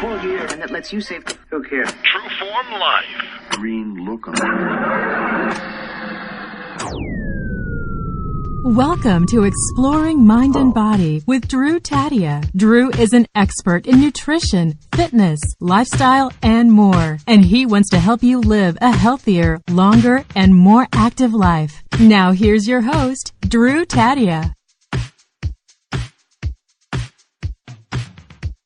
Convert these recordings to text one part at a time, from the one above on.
full gear, and that lets you save. Look here. True Form Life. Green look on it. Welcome to Exploring Mind and Body with Drew Tadia. Drew is an expert in nutrition, fitness, lifestyle, and more. And he wants to help you live a healthier, longer, and more active life. Now here's your host, Drew Tadia.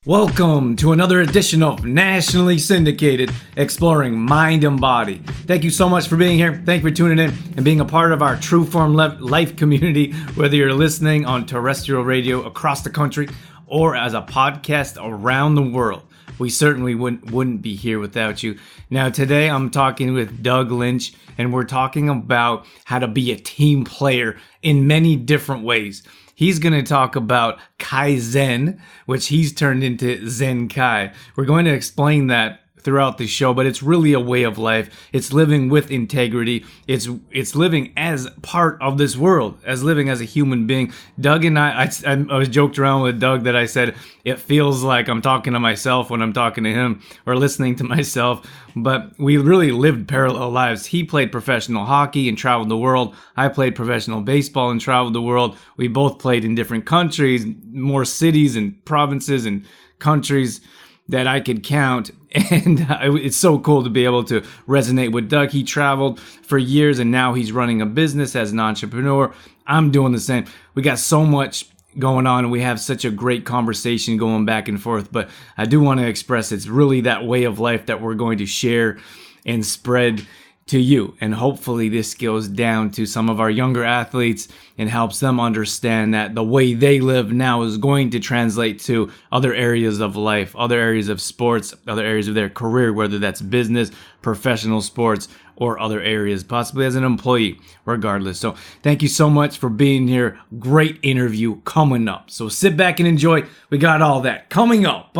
Welcome to another edition of nationally syndicated Exploring Mind and Body. Thank you so much for being here. Thank you for tuning in and being a part of our True Form Life community, whether you're listening on terrestrial radio across the country or as a podcast around the world. We certainly wouldn't be here without you. Now, today I'm talking with Doug Lynch, and we're talking about how to be a team player in many different ways. He's going to talk about Kaizen, which he's turned into Zen Kai. We're going to explain that throughout the show, but it's really a way of life. It's living with integrity. It's living as part of this world, as living as a human being. Doug and I was joked around with Doug that I said it feels like I'm talking to myself when I'm talking to him or listening to myself, but we really lived parallel lives. He played professional hockey and traveled the world. I played professional baseball and traveled the world. We both played in different countries, more cities and provinces and countries that I could count. And it's so cool to be able to resonate with Doug. He traveled for years and now he's running a business as an entrepreneur. I'm doing the same. We got so much going on and we have such a great conversation going back and forth. But I do want to express it's really that way of life that we're going to share and spread to you. And hopefully this goes down to some of our younger athletes and helps them understand that the way they live now is going to translate to other areas of life, other areas of sports, other areas of their career, whether that's business, professional sports, or other areas, possibly as an employee, regardless. So thank you so much for being here. Great interview coming up. So sit back and enjoy. We got all that coming up.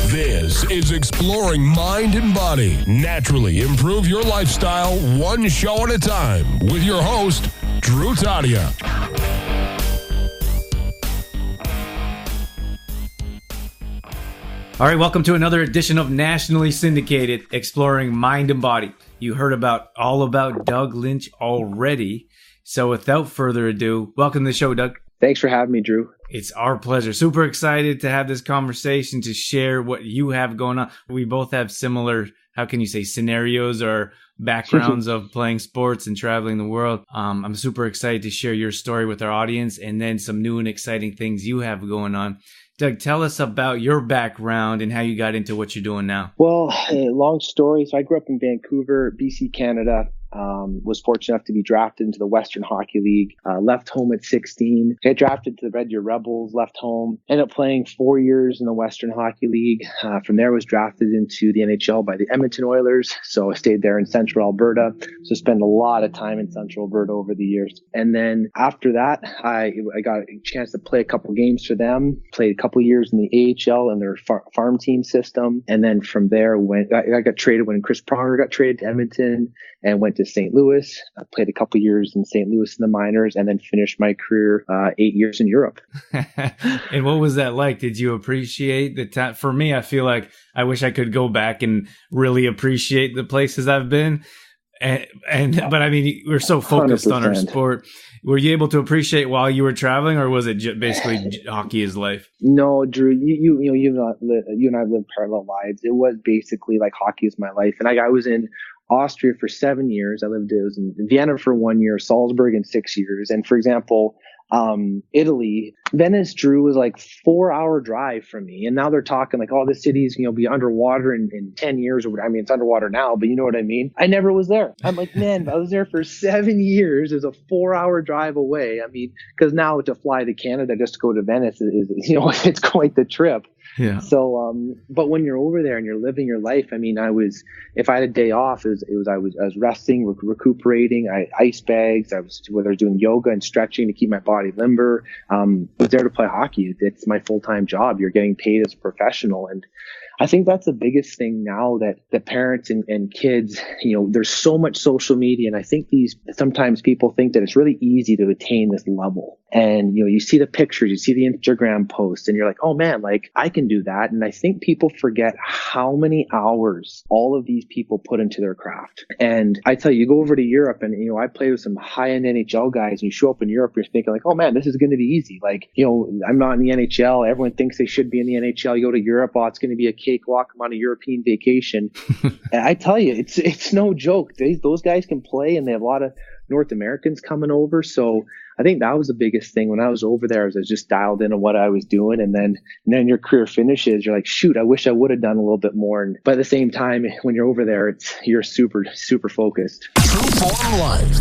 This is Exploring Mind and Body. Naturally improve your lifestyle one show at a time with your host, Drew Tadia. All right, welcome to another edition of nationally syndicated Exploring Mind and Body. You heard all about Doug Lynch already. So without further ado, welcome to the show, Doug. Thanks for having me, Drew. It's our pleasure. Super excited to have this conversation, to share what you have going on. We both have similar, how can you say, scenarios or backgrounds of playing sports and traveling the world. I'm super excited to share your story with our audience and then some new and exciting things you have going on. Doug, tell us about your background and how you got into what you're doing now. Well, long story. So I grew up in Vancouver, BC, Canada. Was fortunate enough to be drafted into the Western Hockey League, left home at 16, got drafted to the Red Deer Rebels, left home, ended up playing 4 years in the Western Hockey League. From there, was drafted into the NHL by the Edmonton Oilers. So I stayed there in Central Alberta. So spent a lot of time in Central Alberta over the years. And then after that, I got a chance to play a couple games for them, played a couple years in the AHL and their farm team system. And then from there, I got traded when Chris Pronger got traded to Edmonton and went to St. Louis. I played a couple years in St. Louis in the minors and then finished my career 8 years in Europe. And what was that like? Did you appreciate the time? For me, I feel like I wish I could go back and really appreciate the places I've been. But I mean, we're so focused 100%. On our sport. Were you able to appreciate while you were traveling, or was it basically hockey is life? No, Drew, you and I have lived parallel lives. It was basically like hockey is my life. And I was in Austria for 7 years. I was in Vienna for 1 year, Salzburg in 6 years. And for example, Italy, Venice, Drew, was like 4-hour drive from me. And now they're talking like, oh, this city's, be underwater in 10 years. I mean, it's underwater now, but you know what I mean? I never was there. I'm like, man, I was there for 7 years. It's a 4-hour drive away. I mean, because now to fly to Canada just to go to Venice is it's quite the trip. Yeah. So, but when you're over there and you're living your life, I mean, if I had a day off, I was resting, recuperating. I ice bags. I was doing yoga and stretching to keep my body limber. I was there to play hockey. It's my full-time job. You're getting paid as a professional. And I think that's the biggest thing now, that the parents and kids, there's so much social media. And I think sometimes people think that it's really easy to attain this level. And, you see the pictures, you see the Instagram posts, and you're like, oh man, like I can do that. And I think people forget how many hours all of these people put into their craft. And I tell you, go over to Europe and, I play with some high-end NHL guys, and you show up in Europe, you're thinking like, oh man, this is going to be easy. Like, I'm not in the NHL. Everyone thinks they should be in the NHL. You go to Europe, oh, it's going to be a cakewalk. I'm on a European vacation. And I tell you, it's no joke. Those guys can play, and they have a lot of North Americans coming over. So I think that was the biggest thing when I was over there, is I was just dialed into what I was doing. And then your career finishes, you're like, shoot, I wish I would have done a little bit more. But at the same time, when you're over there, you're super, super focused. True Form Life.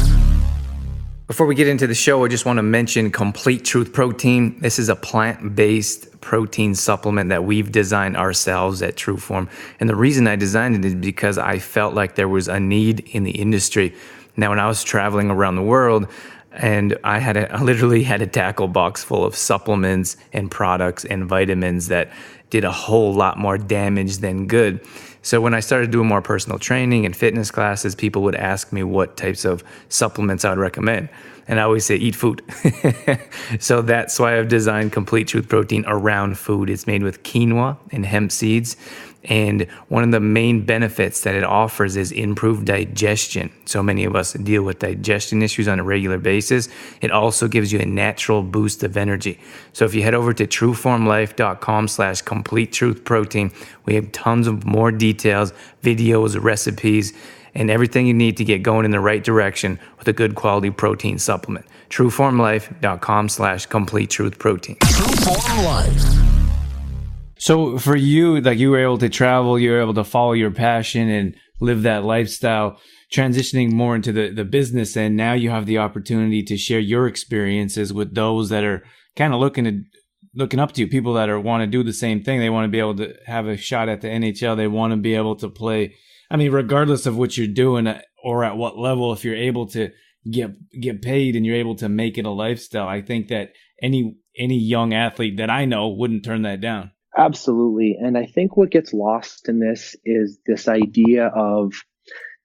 Before we get into the show, I just want to mention Complete Truth Protein. This is a plant-based protein supplement that we've designed ourselves at True Form. And the reason I designed it is because I felt like there was a need in the industry. Now, when I was traveling around the world, and I literally had a tackle box full of supplements and products and vitamins that did a whole lot more damage than good. So when I started doing more personal training and fitness classes, people would ask me what types of supplements I would recommend. And I always say, eat food. So that's why I've designed Complete Truth Protein around food. It's made with quinoa and hemp seeds. And one of the main benefits that it offers is improved digestion. So many of us deal with digestion issues on a regular basis. It also gives you a natural boost of energy. So if you head over to trueformlife.com/complete truth protein, we have tons of more details, videos, recipes, and everything you need to get going in the right direction with a good quality protein supplement. trueformlife.com/complete truth protein. True Form Life. So for you, like you were able to travel, you were able to follow your passion and live that lifestyle, transitioning more into the business end. Now you have the opportunity to share your experiences with those that are kind of looking up to you, people that want to do the same thing. They want to be able to have a shot at the NHL. They want to be able to play. I mean, regardless of what you're doing or at what level, if you're able to get paid and you're able to make it a lifestyle, I think that any young athlete that I know wouldn't turn that down. Absolutely. And I think what gets lost in this is this idea of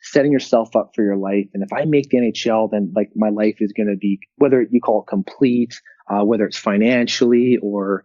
setting yourself up for your life. And if I make the NHL, then like my life is going to be, whether you call it complete, whether it's financially or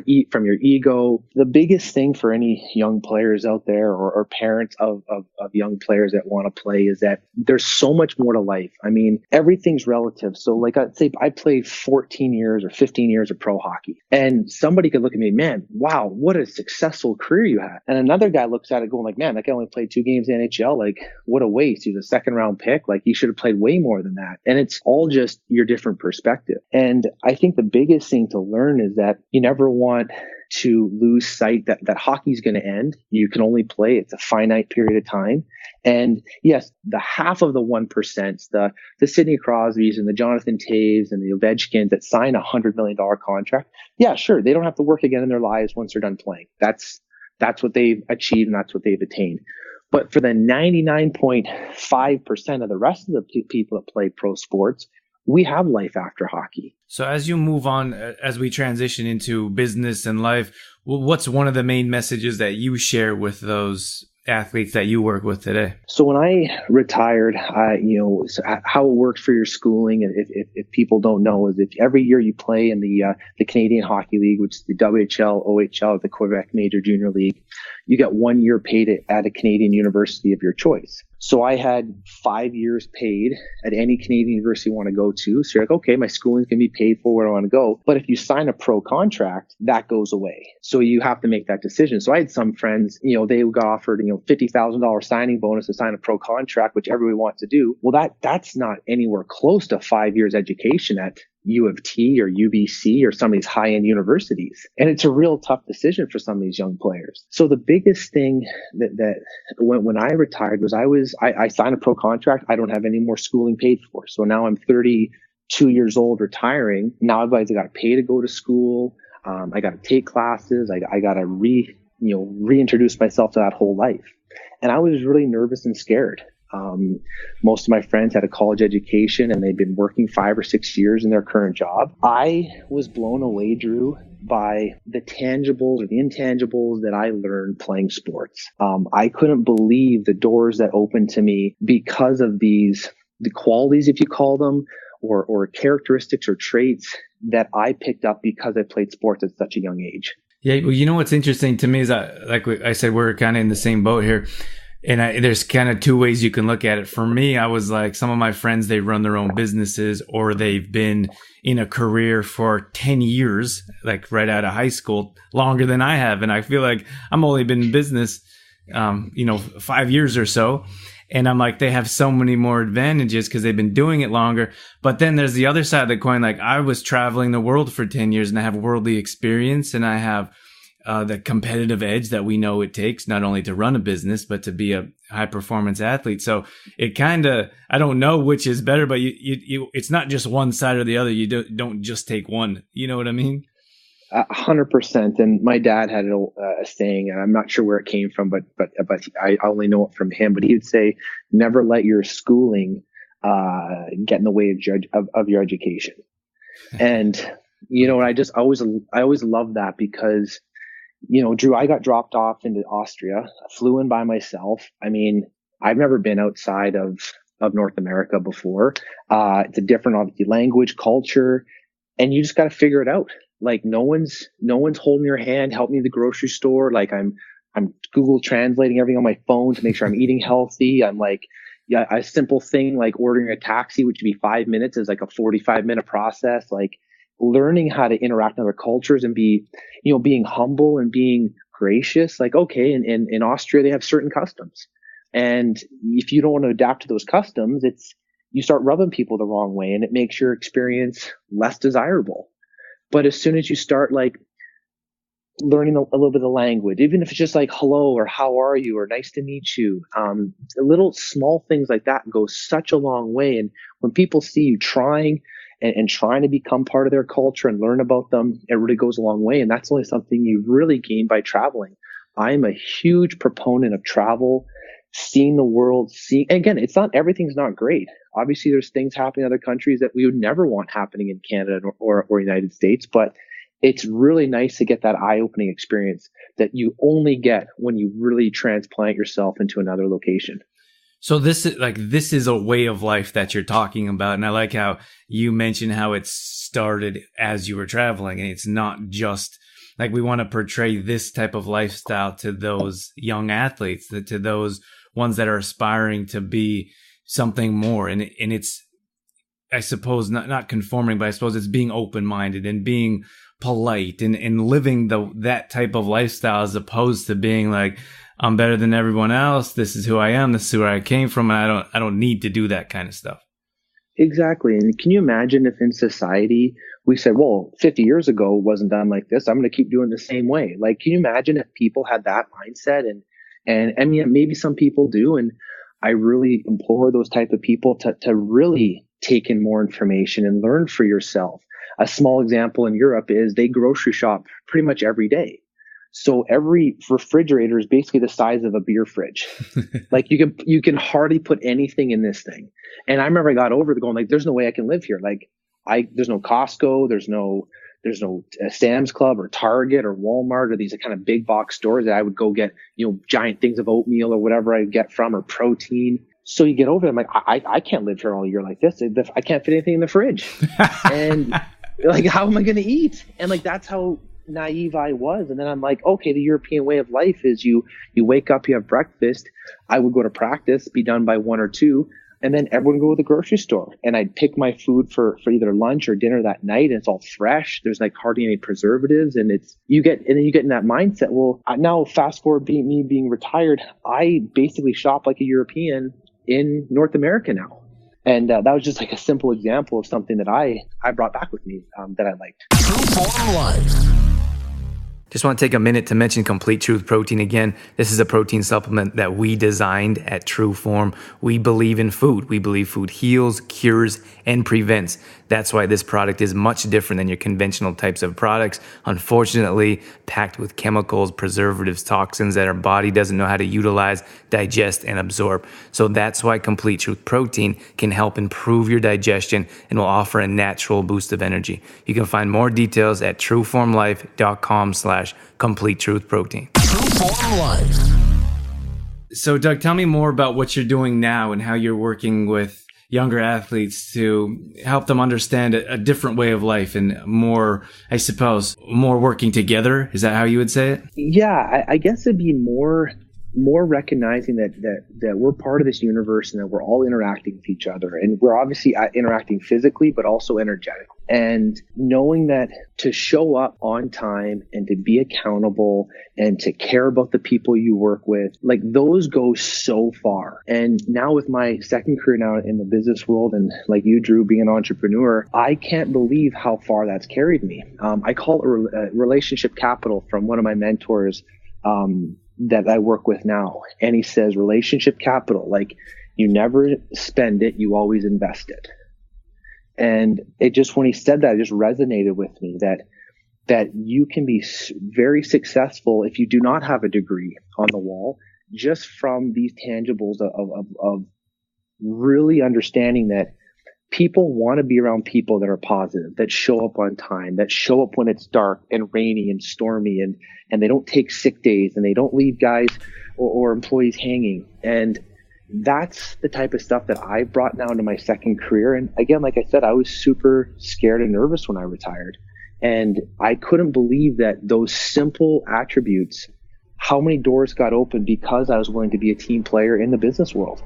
eat from your ego. The biggest thing for any young players out there or parents of young players that want to play is that there's so much more to life. I mean, everything's relative. So like I'd say I played 14 years or 15 years of pro hockey, and somebody could look at me, man, wow, what a successful career you had. And another guy looks at it going like, man, that guy only played 2 games in the NHL. Like, what a waste. He's a second round pick. Like, he should have played way more than that. And it's all just your different perspective. And I think the biggest thing to learn is that you never want to lose sight that hockey's going to end. You can only play. It's a finite period of time. And yes, the half of the 1%, the Sidney Crosbys and the Jonathan Taves and the Ovechkins that sign $100 million contract. Yeah, sure. They don't have to work again in their lives once they're done playing. That's what they've achieved and that's what they've attained. But for the 99.5% of the rest of the people that play pro sports, we have life after hockey. So as you move on, as we transition into business and life, what's one of the main messages that you share with those athletes that you work with today? So when I retired, how it works for your schooling, and if people don't know, is if every year you play in the Canadian Hockey League, which is the WHL, OHL, the Quebec Major Junior League, you get 1 year paid at a Canadian university of your choice. So I had 5 years paid at any Canadian university you want to go to. So you're like, okay, my schooling's going to be paid for where I want to go. But if you sign a pro contract, that goes away. So you have to make that decision. So I had some friends, they got offered, $50,000 signing bonus to sign a pro contract, which everybody wants to do. Well, that's not anywhere close to 5 years education at U of T or UBC or some of these high-end universities. And it's a real tough decision for some of these young players. So the biggest thing that when I retired was I signed a pro contract. I don't have any more schooling paid for. So now I'm 32 years old retiring. Now I've got to pay to go to school. I got to take classes. I got to reintroduce myself to that whole life. And I was really nervous and scared. Most of my friends had a college education and they'd been working 5 or 6 years in their current job. I was blown away, Drew, by the tangibles or the intangibles that I learned playing sports. I couldn't believe the doors that opened to me because of the qualities, if you call them, or characteristics or traits that I picked up because I played sports at such a young age. Yeah, well, you know what's interesting to me is that, like I said, we're kind of in the same boat here. And there's kind of two ways you can look at it. For me, I was like, some of my friends, they run their own businesses or they've been in a career for 10 years, like right out of high school, longer than I have. And I feel like I'm only been in business, 5 years or so. And I'm like, they have so many more advantages because they've been doing it longer. But then there's the other side of the coin. Like, I was traveling the world for 10 years and I have worldly experience and I have the competitive edge that we know it takes not only to run a business, but to be a high performance athlete. So it kind of, I don't know which is better, but you it's not just one side or the other. You don't just take one. You know what I mean? 100%. And my dad had a saying, and I'm not sure where it came from, but I only know it from him. But he would say, "Never let your schooling get in the way of your education." And I always loved that because, Drew, I got dropped off into Austria, flew in by myself. I mean, I've never been outside of North America before. It's a different, obviously, language, culture, and you just got to figure it out. Like, no one's holding your hand, help me to the grocery store. Like, I'm Google translating everything on my phone to make sure I'm eating healthy. I'm like, yeah, a simple thing like ordering a taxi, which would be 5 minutes, is like a 45-minute process. Like, learning how to interact with other cultures and being humble and being gracious. Like, okay, in Austria, they have certain customs. And if you don't want to adapt to those customs, you start rubbing people the wrong way and it makes your experience less desirable. But as soon as you start like learning a little bit of the language, even if it's just like hello or how are you or nice to meet you, little small things like that go such a long way. And when people see you trying and trying to become part of their culture and learn about them, it really goes a long way. And that's only something you really gain by traveling. I'm a huge proponent of travel, seeing the world, again, everything's not great. Obviously, there's things happening in other countries that we would never want happening in Canada or United States, but it's really nice to get that eye-opening experience that you only get when you really transplant yourself into another location. So this is a way of life that you're talking about. And I like how you mentioned how it started as you were traveling. And it's not just like we want to portray this type of lifestyle to those young athletes, to those ones that are aspiring to be something more. And it's, I suppose, not conforming, but I suppose it's being open-minded and being polite and living that type of lifestyle, as opposed to being like, I'm better than everyone else. This is who I am. This is where I came from. And I don't need to do that kind of stuff. Exactly. And can you imagine if in society we said, well, 50 years ago it wasn't done like this, I'm going to keep doing the same way. Like, can you imagine if people had that mindset? And I mean, maybe some people do. And I really implore those type of people to really take in more information and learn for yourself. A small example in Europe is they grocery shop pretty much every day. So every refrigerator is basically the size of a beer fridge. Like, you can hardly put anything in this thing. And I remember I got over going like, there's no way I can live here. Like, there's no Costco, there's no Sam's Club or Target or Walmart or these kind of big box stores that I would go get, giant things of oatmeal or whatever I get from, or protein. So you get over it. I'm like, I can't live here all year like this. I can't fit anything in the fridge. And like, how am I going to eat? And like, that's how naive I was. And then I'm like, okay, the European way of life is you wake up, you have breakfast. I would go to practice, be done by 1 or 2. And then everyone would go to the grocery store and I'd pick my food for either lunch or dinner that night. And it's all fresh. There's like hardly any preservatives. And then you get in that mindset. Well, now fast forward being retired, I basically shop like a European in North America now. And that was just like a simple example of something that I brought back with me that I liked. True Form Life. Just want to take a minute to mention Complete Truth Protein again. This is a protein supplement that we designed at True Form. We believe in food. We believe food heals, cures, and prevents. That's why this product is much different than your conventional types of products. Unfortunately, packed with chemicals, preservatives, toxins that our body doesn't know how to utilize, digest, and absorb. So that's why Complete Truth Protein can help improve your digestion and will offer a natural boost of energy. You can find more details at trueformlife.com/complete truth protein. Trueform Life. So Doug, tell me more about what you're doing now and how you're working with younger athletes to help them understand a different way of life and more, I suppose, more working together. Is that how you would say it? Yeah, I guess it'd be more recognizing that we're part of this universe and that we're all interacting with each other, and we're obviously interacting physically but also energetically, and knowing that to show up on time and to be accountable and to care about the people you work with, like those go so far. And now with my second career now in the business world, and like you, Drew, being an entrepreneur, I can't believe how far that's carried me. I call it relationship capital from one of my mentors that I work with now. And he says, relationship capital, like you never spend it, you always invest it. And it just, when he said that, it just resonated with me that you can be very successful if you do not have a degree on the wall, just from these tangibles of really understanding that people want to be around people that are positive, that show up on time, that show up when it's dark and rainy and stormy, and they don't take sick days and they don't leave guys or employees hanging. And that's the type of stuff that I brought now into my second career. And again, like I said, I was super scared and nervous when I retired. And I couldn't believe that those simple attributes, how many doors got opened because I was willing to be a team player in the business world.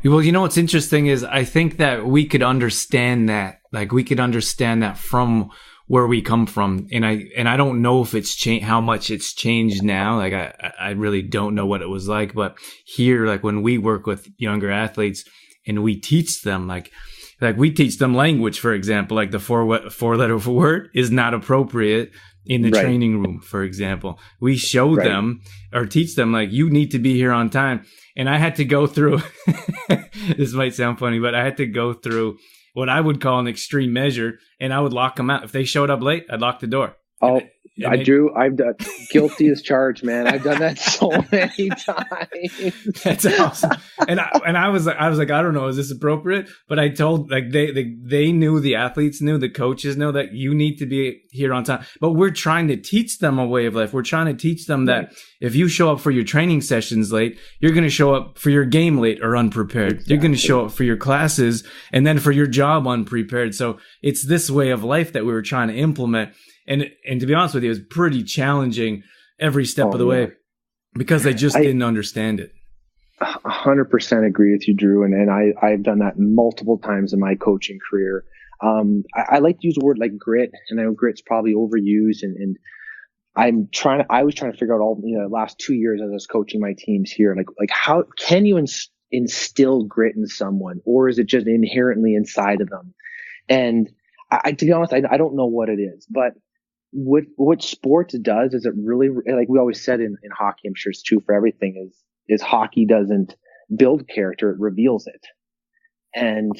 Well, you know what's interesting is I think that we could understand that, like we could understand that from where we come from, and I don't know if it's changed, how much it's changed now. Like I really don't know what it was like, but here, like when we work with younger athletes and we teach them, like we teach them language, for example, like the four letter word is not appropriate in the training room, for example. We show them or teach them, like, you need to be here on time. And I had to go through, this might sound funny, but I had to go through what I would call an extreme measure, and I would lock them out. If they showed up late, I'd lock the door. Oh, Drew, I've done guilty as charged, man. I've done that so many times. That's awesome. And I was like, I don't know, is this appropriate? But I told, like, they knew, the athletes knew, the coaches know that you need to be here on time. But we're trying to teach them a way of life. We're trying to teach them that if you show up for your training sessions late, you're going to show up for your game late or unprepared. Exactly. You're going to show up for your classes and then for your job unprepared. So it's this way of life that we were trying to implement. And to be honest with you, it was pretty challenging every step of the way because they just didn't understand it. 100% agree with you, Drew. And I've done that multiple times in my coaching career. I like to use the word like grit, and I know grit's probably overused. And I was trying to figure out all, the last 2 years as I was coaching my teams here, like how can you instill grit in someone, or is it just inherently inside of them? And to be honest, I don't know what it is, but what sports does is it really, like we always said in hockey, I'm sure it's true for everything, is hockey doesn't build character, it reveals it. And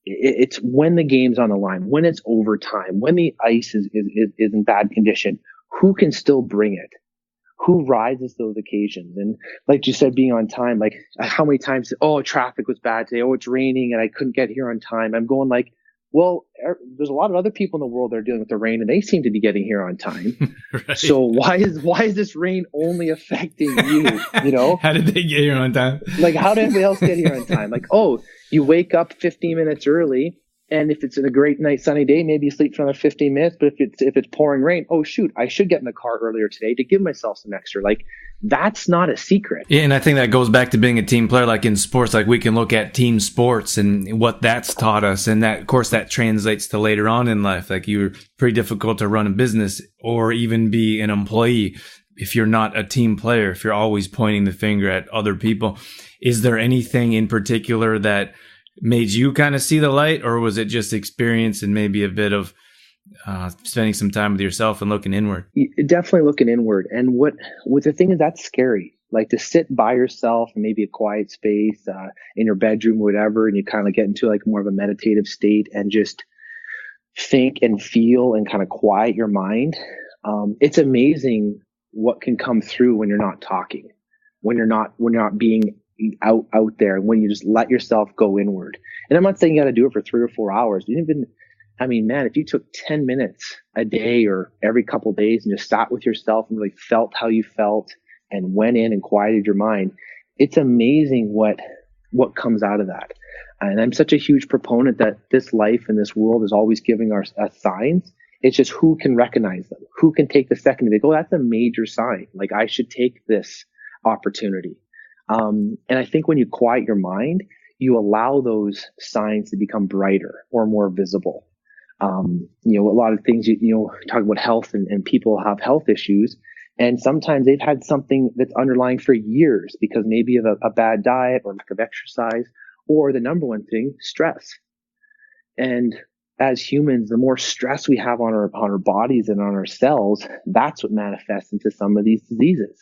it's when the game's on the line, when it's overtime, when the ice is in bad condition, who can still bring it? Who rises those occasions? And like you said, being on time, like how many times, traffic was bad today, it's raining and I couldn't get here on time. I'm going like, well, there's a lot of other people in the world that are dealing with the rain, and they seem to be getting here on time. Right. So why is this rain only affecting you? How did they get here on time? Like, how did everybody else get here on time? Like, you wake up 15 minutes early, and if it's in a great nice sunny day, maybe you sleep for another 15 minutes. But if it's pouring rain, shoot, I should get in the car earlier today to give myself some extra. Like, that's not a secret. Yeah, and I think that goes back to being a team player. Like in sports, like we can look at team sports and what that's taught us, and that, of course, that translates to later on in life. Like you're pretty difficult to run a business or even be an employee if you're not a team player. If you're always pointing the finger at other people, is there anything in particular that made you kind of see the light, or was it just experience and maybe a bit of spending some time with yourself and looking inward. Definitely looking inward. And what the thing is, that's scary. Like to sit by yourself in maybe a quiet space in your bedroom, whatever, and you kind of get into like more of a meditative state and just think and feel and kind of quiet your mind. It's amazing what can come through when you're not talking, when you're not being out there, when you just let yourself go inward. And I'm not saying you got to do it for 3 or 4 hours. If you took 10 minutes a day or every couple of days and just sat with yourself and really felt how you felt and went in and quieted your mind, it's amazing what comes out of that. And I'm such a huge proponent that this life and this world is always giving us signs. It's just who can recognize them, who can take the second to go, that's a major sign. Like I should take this opportunity. And I think when you quiet your mind, you allow those signs to become brighter or more visible. A lot of things, talk about health and people have health issues. And sometimes they've had something that's underlying for years because maybe of a bad diet or lack of exercise, or the number one thing, stress. And as humans, the more stress we have on our bodies and on our cells, that's what manifests into some of these diseases.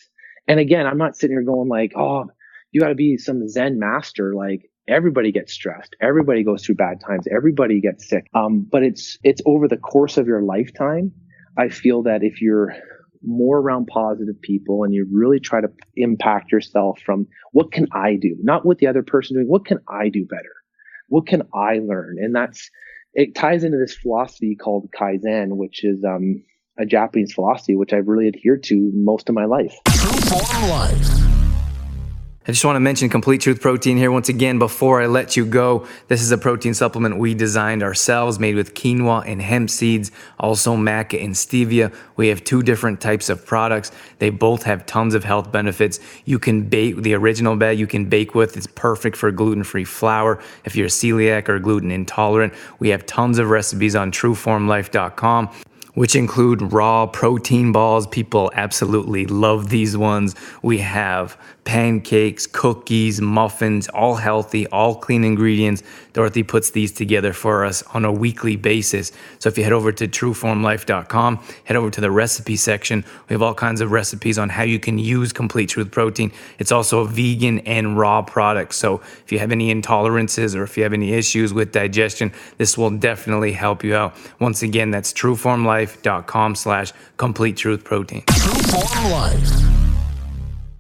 And again, I'm not sitting here going like, oh, you got to be some Zen master. Like everybody gets stressed. Everybody goes through bad times. Everybody gets sick. But it's over the course of your lifetime. I feel that if you're more around positive people and you really try to impact yourself from what can I do, not what the other person doing, what can I do better? What can I learn? And it ties into this philosophy called Kaizen, which is a Japanese philosophy, which I've really adhered to most of my life. True Form Life. I just want to mention Complete Truth Protein here once again before I let you go. This is a protein supplement we designed ourselves, made with quinoa and hemp seeds, also maca and stevia. We have 2 different types of products. They both have tons of health benefits. You can bake the original bag, you can bake with. It's perfect for gluten-free flour if you're celiac or gluten intolerant. We have tons of recipes on trueformlife.com, which include raw protein balls. People absolutely love these ones. We have pancakes, cookies, muffins, all healthy, all clean ingredients. Dorothy puts these together for us on a weekly basis. So if you head over to trueformlife.com, head over to the recipe section. We have all kinds of recipes on how you can use Complete Truth Protein. It's also a vegan and raw product. So if you have any intolerances or if you have any issues with digestion, this will definitely help you out. Once again, that's trueformlife.com/Complete Truth Protein. True Form Life.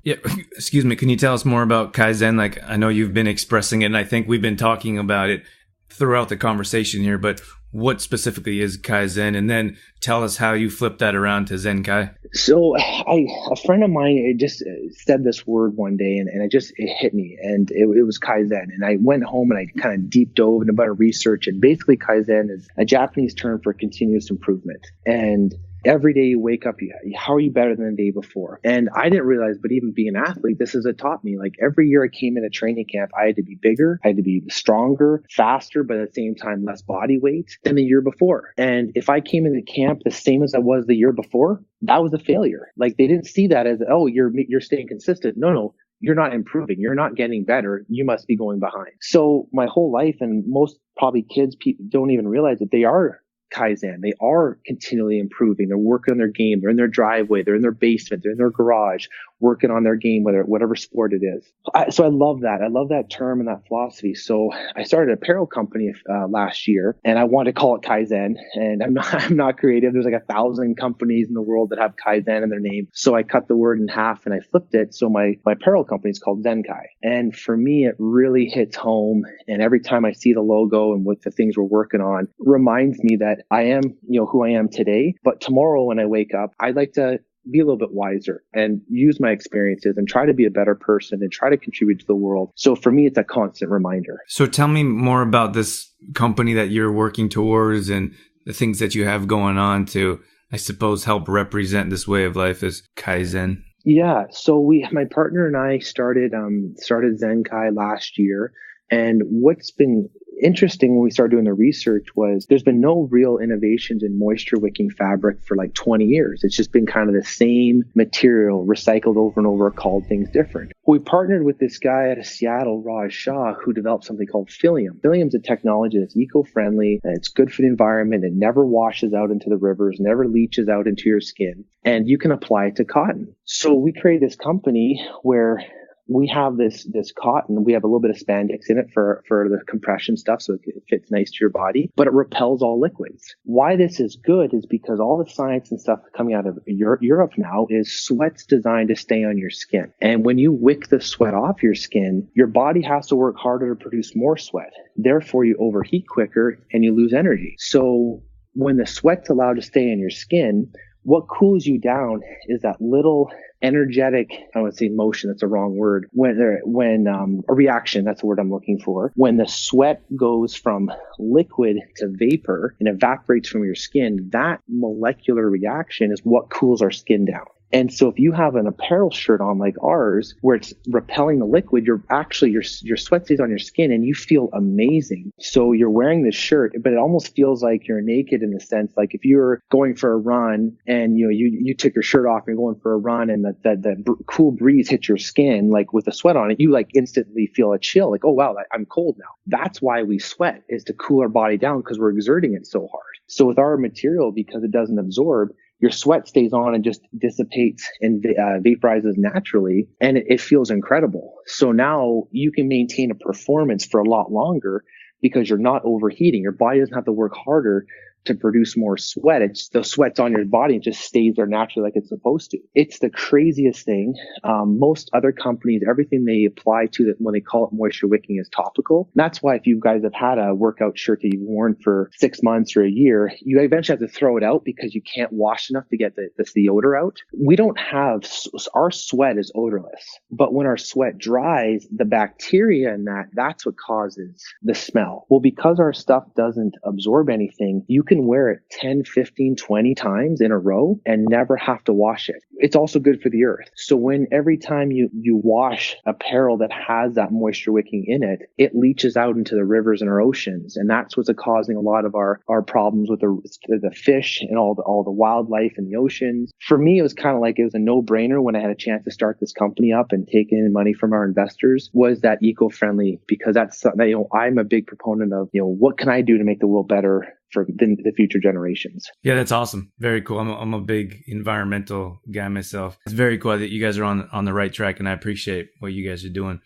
Yeah, excuse me. Can you tell us more about Kaizen? Like, I know you've been expressing it, and I think we've been talking about it throughout the conversation here, but what specifically is Kaizen? And then tell us how you flip that around to Zenkai. So a friend of mine just said this word one day, and it hit me, and it was Kaizen. And I went home and I kind of deep dove into about research, and basically Kaizen is a Japanese term for continuous improvement. And every day you wake up, how are you better than the day before? And I didn't realize, but even being an athlete, this is what taught me. Like every year I came into training camp, I had to be bigger, I had to be stronger, faster, but at the same time, less body weight than the year before. And if I came into camp the same as I was the year before, that was a failure. Like they didn't see that as, oh, you're staying consistent. No, you're not improving. You're not getting better. You must be going behind. So my whole life, and most probably kids don't even realize that they are Kaizen. They are continually improving. They're working on their game. They're in their driveway. They're in their basement. They're in their garage, working on their game, whatever sport it is. So I love that. I love that term and that philosophy. So I started an apparel company last year, and I wanted to call it Kaizen. And I'm not creative. There's like 1,000 companies in the world that have Kaizen in their name. So I cut the word in half and I flipped it. So my apparel company is called Zenkai. And for me, it really hits home. And every time I see the logo and what the things we're working on, reminds me that I am, who I am today. But tomorrow when I wake up, I'd like to be a little bit wiser and use my experiences and try to be a better person and try to contribute to the world. So for me, it's a constant reminder. So tell me more about this company that you're working towards and the things that you have going on to, I suppose, help represent this way of life as Kaizen. Yeah. So my partner and I started Zenkai last year. And what's been interesting when we started doing the research was there's been no real innovations in moisture wicking fabric for like 20 years. It's just been kind of the same material recycled over and over, called things different. We partnered with this guy out of Seattle, Raj Shah, who developed something called Philium. Philium's a technology that's eco-friendly and it's good for the environment. It never washes out into the rivers, never leaches out into your skin, and you can apply it to cotton. So we created this company where we have this cotton. We have a little bit of spandex in it for the compression stuff, so it fits nice to your body, but it repels all liquids. Why this is good is because all the science and stuff coming out of Europe now is sweat's designed to stay on your skin. And when you wick the sweat off your skin, your body has to work harder to produce more sweat. Therefore, you overheat quicker and you lose energy. So when the sweat's allowed to stay on your skin, what cools you down is that little energetic, I would say motion, that's a wrong word. When a reaction, that's the word I'm looking for. When the sweat goes from liquid to vapor and evaporates from your skin, that molecular reaction is what cools our skin down. And so if you have an apparel shirt on like ours, where it's repelling the liquid, you're actually, your sweat stays on your skin and you feel amazing. So you're wearing this shirt, but it almost feels like you're naked in the sense, like if you're going for a run and you took your shirt off and you're going for a run and the cool breeze hits your skin, like with the sweat on it, you like instantly feel a chill, like, oh wow, I'm cold now. That's why we sweat, is to cool our body down, because we're exerting it so hard. So with our material, because it doesn't absorb, your sweat stays on and just dissipates and vaporizes naturally, and it feels incredible. So now you can maintain a performance for a lot longer because you're not overheating. Your body doesn't have to work harder to produce more sweat. It's the sweat's on your body and just stays there naturally like it's supposed to. It's the craziest thing. Most other companies, everything they apply to that when they call it moisture wicking is topical. And that's why if you guys have had a workout shirt that you've worn for 6 months or a year, you eventually have to throw it out because you can't wash enough to get the odor out. We don't have, our sweat is odorless, but when our sweat dries, the bacteria in that's what causes the smell. Well, because our stuff doesn't absorb anything, you can wear it 10, 15, 20 times in a row and never have to wash it. It's also good for the earth. So every time you wash apparel that has that moisture wicking in it, it leaches out into the rivers and our oceans. And that's what's causing a lot of our problems with the fish and all the wildlife in the oceans. For me, it was kind of like, it was a no-brainer when I had a chance to start this company up and take in money from our investors, was that eco-friendly, because that's, I'm a big proponent of, what can I do to make the world better for the future generations. Yeah, that's awesome. Very cool. I'm a big environmental guy myself. It's very cool that you guys are on the right track, and I appreciate what you guys are doing.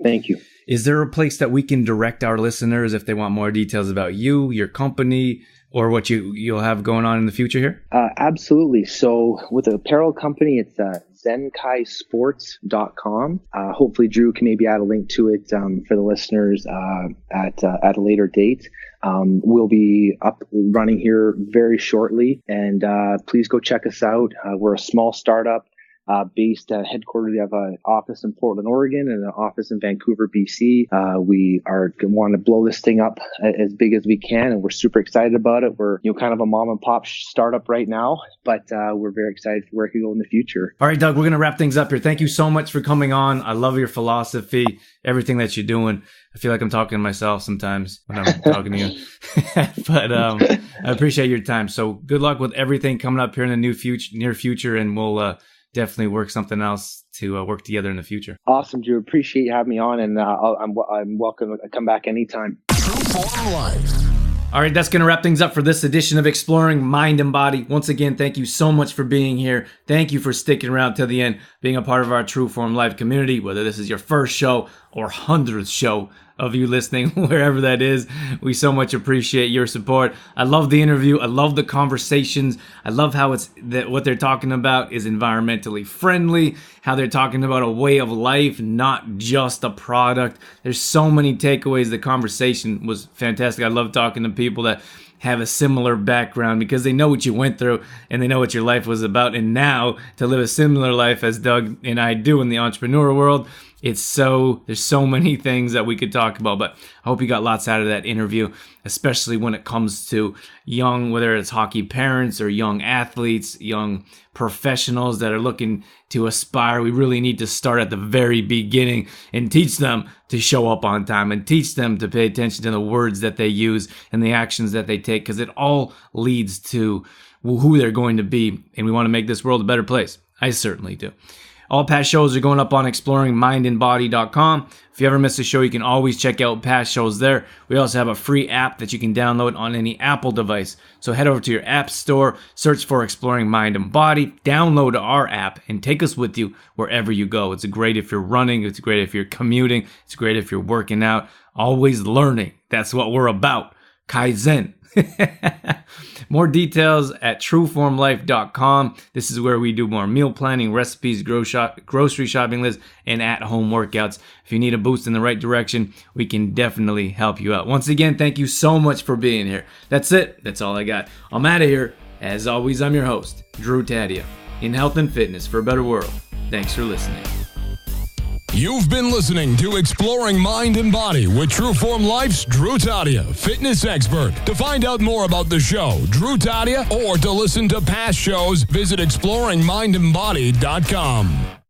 Thank you. Is there a place that we can direct our listeners if they want more details about you, your company, or what you'll have going on in the future here? Absolutely. So with the apparel company, it's zenkaisports.com. Hopefully Drew can maybe add a link to it for the listeners at a later date. We'll be up running here very shortly, and please go check us out. We're a small startup based headquartered. We have an office in Portland, Oregon, and an office in Vancouver, BC. We want to blow this thing up as big as we can, and we're super excited about it. We're kind of a mom and pop startup right now, but we're very excited for where it can go in the future. All right, Doug, we're going to wrap things up here. Thank you so much for coming on. I love your philosophy, everything that you're doing. I feel like I'm talking to myself sometimes when I'm talking to you, but I appreciate your time. So good luck with everything coming up here in the near future, and we'll definitely work something else to work together in the future. Awesome, Drew. Appreciate you having me on, and I'm welcome to come back anytime. All right, that's going to wrap things up for this edition of Exploring Mind and Body. Once again, thank you so much for being here. Thank you for sticking around till the end, being a part of our True Form Live community, whether this is your first show or 100th show of you listening, wherever that is. We so much appreciate your support. I love the interview. I love the conversations. I love how what they're talking about is environmentally friendly, how they're talking about a way of life, not just a product. There's so many takeaways. The conversation was fantastic. I love talking to people that have a similar background because they know what you went through and they know what your life was about. And now to live a similar life as Doug and I do in the entrepreneur world, there's so many things that we could talk about, but I hope you got lots out of that interview, especially when it comes to young, whether it's hockey parents or young athletes, young professionals that are looking to aspire. We really need to start at the very beginning and teach them to show up on time and teach them to pay attention to the words that they use and the actions that they take, because it all leads to who they're going to be, and we want to make this world a better place. I certainly do. All past shows are going up on exploringmindandbody.com. If you ever miss a show, you can always check out past shows there. We also have a free app that you can download on any Apple device. So head over to your app store, search for Exploring Mind and Body, download our app, and take us with you wherever you go. It's great if you're running. It's great if you're commuting. It's great if you're working out. Always learning. That's what we're about. Kaizen. More details at trueformlife.com. This is where we do more meal planning, recipes, grocery shopping lists, and at-home workouts. If you need a boost in the right direction, we can definitely help you out. Once again, thank you so much for being here. That's it. That's all I got. I'm out of here. As always, I'm your host, Drew Tadia, in health and fitness for a better world. Thanks for listening. You've been listening to Exploring Mind and Body with Trueform Life's Drew Tadia, fitness expert. To find out more about the show, Drew Tadia, or to listen to past shows, visit exploringmindandbody.com.